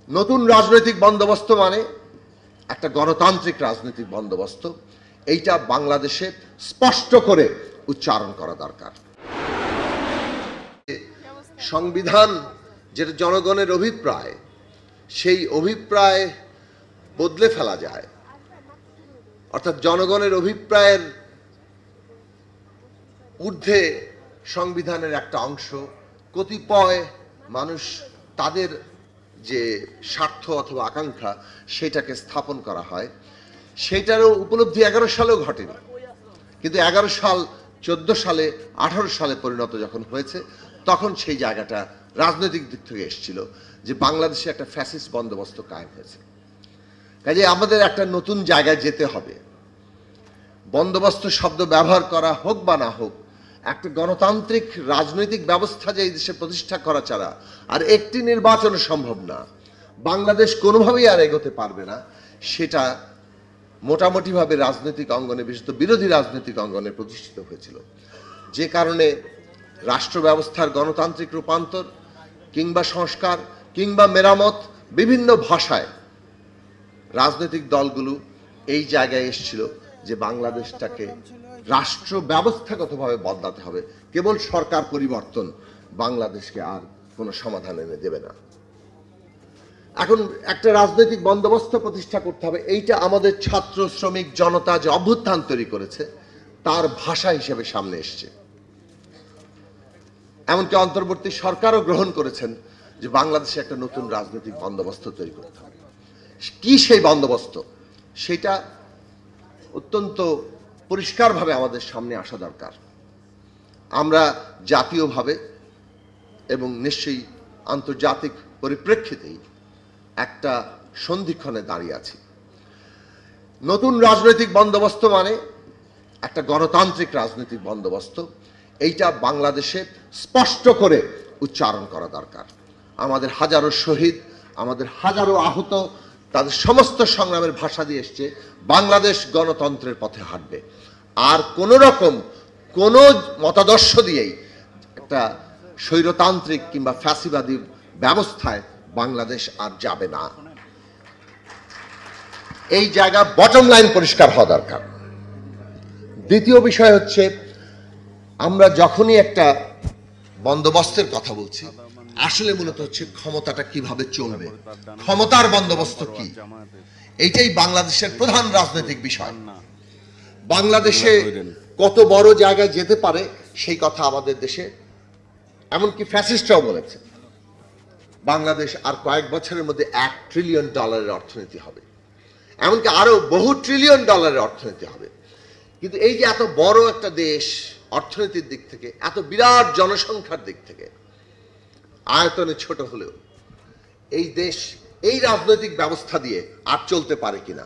নতুন রাজনৈতিক বন্দোবস্ত মানে একটা গণতান্ত্রিক রাজনৈতিক বন্দোবস্ত, এইটা বাংলাদেশে স্পষ্ট করে উচ্চারণ করা দরকার। সংবিধান যেটা জনগণের অভিপ্রায়, সেই অভিপ্রায় বদলে ফেলা যায়, অর্থাৎ জনগণের অভিপ্রায়ের ঊর্ধ্বে সংবিধানের একটা অংশ কতিপয় মানুষ তাদের যে স্বার্থ অথবা আকাঙ্ক্ষা সেটাকে স্থাপন করা হয়। সেটারও উপলব্ধি 11 সালেও ঘটেনি, কিন্তু 11 সাল 14 সালে 18 সালে পরিণত যখন হয়েছে তখন সেই জায়গাটা রাজনৈতিক দিক থেকে এসেছিল যে বাংলাদেশে একটা ফ্যাসিস্ট বন্দোবস্ত কায়েম হয়েছে। কাজে আমাদের একটা নতুন জায়গায় যেতে হবে। বন্দোবস্ত শব্দ ব্যবহার করা হোক বা না হোক, একটা গণতান্ত্রিক রাজনৈতিক ব্যবস্থা যে এই দেশে প্রতিষ্ঠা করা ছাড়া আর একটি নির্বাচন সম্ভব না, বাংলাদেশ কোনোভাবেই আর এগোতে পারবে না, সেটা মোটামুটিভাবে রাজনৈতিক অঙ্গনে, বিশেষত বিরোধী রাজনৈতিক অঙ্গনে প্রতিষ্ঠিত হয়েছিল। যে কারণে রাষ্ট্র ব্যবস্থার গণতান্ত্রিক রূপান্তর কিংবা সংস্কার কিংবা মেরামত বিভিন্ন ভাষায় রাজনৈতিক দলগুলো এই জায়গায় এসেছিল যে বাংলাদেশটাকে রাষ্ট্র ব্যবস্থাগতভাবে বদলাতে হবে। কেবল সরকার পরিবর্তন বাংলাদেশকে আর কোনো সমাধান এনে দেবে না। এখন একটা রাজনৈতিক বন্দোবস্ত প্রতিষ্ঠা করতে হবে। এইটা আমাদের ছাত্র শ্রমিক জনতা যে অভ্যুত্থান তৈরি করেছে তার ভাষা হিসেবে সামনে এসছে। এমনকি অন্তর্বর্তী সরকারও গ্রহণ করেছেন যে বাংলাদেশে একটা নতুন রাজনৈতিক বন্দোবস্ত তৈরি করতে হবে। কি সেই বন্দোবস্ত, সেটা অত্যন্ত পরিষ্কারভাবে আমাদের সামনে আসা দরকার। আমরা জাতীয়ভাবে এবং নিশ্চয়ই আন্তর্জাতিক পরিপ্রেক্ষিতেই একটা সন্ধিক্ষণে দাঁড়িয়ে আছি। নতুন রাজনৈতিক বন্দোবস্ত মানে একটা গণতান্ত্রিক রাজনৈতিক বন্দোবস্ত, এইটা বাংলাদেশে স্পষ্ট করে উচ্চারণ করা দরকার। আমাদের হাজারো শহীদ, আমাদের হাজারো আহত, তাদের সমস্ত সংগ্রামের ভাষা দিয়ে এসছে বাংলাদেশ গণতন্ত্রের পথে হাঁটবে। আর কোন রকম কোন মতাদর্শ দিয়েই একটা স্বৈরতান্ত্রিক কিংবা ফ্যাসিবাদী ব্যবস্থায় বাংলাদেশ আর যাবে না। এই জায়গা বটম লাইন পরিষ্কার হওয়া দরকার। দ্বিতীয় বিষয় হচ্ছে, আমরা যখনই একটা বন্দোবস্তের কথা বলছি আসলে মূলত হচ্ছে ক্ষমতাটা কিভাবে চলবে, ক্ষমতার বন্দোবস্ত কি, এইটাই বাংলাদেশের প্রধান রাজনৈতিক বিষয়। বাংলাদেশে কত বড় জায়গায় যেতে পারে সেই কথা আমাদের দেশে এমনকি ফ্যাসিস্টরাও বলেছে। বাংলাদেশ আর কয়েক বছরের মধ্যে $1 ট্রিলিয়ন অর্থনীতি হবে, এমনকি আরো বহু ট্রিলিয়ন ডলারের অর্থনীতি হবে। কিন্তু এই যে এত বড় একটা দেশ অর্থনীতির দিক থেকে, এত বিরাট জনসংখ্যার দিক থেকে, আয়তনে ছোট হলেও এই দেশ এই রাজনৈতিক ব্যবস্থা দিয়ে আর চলতে পারে কিনা,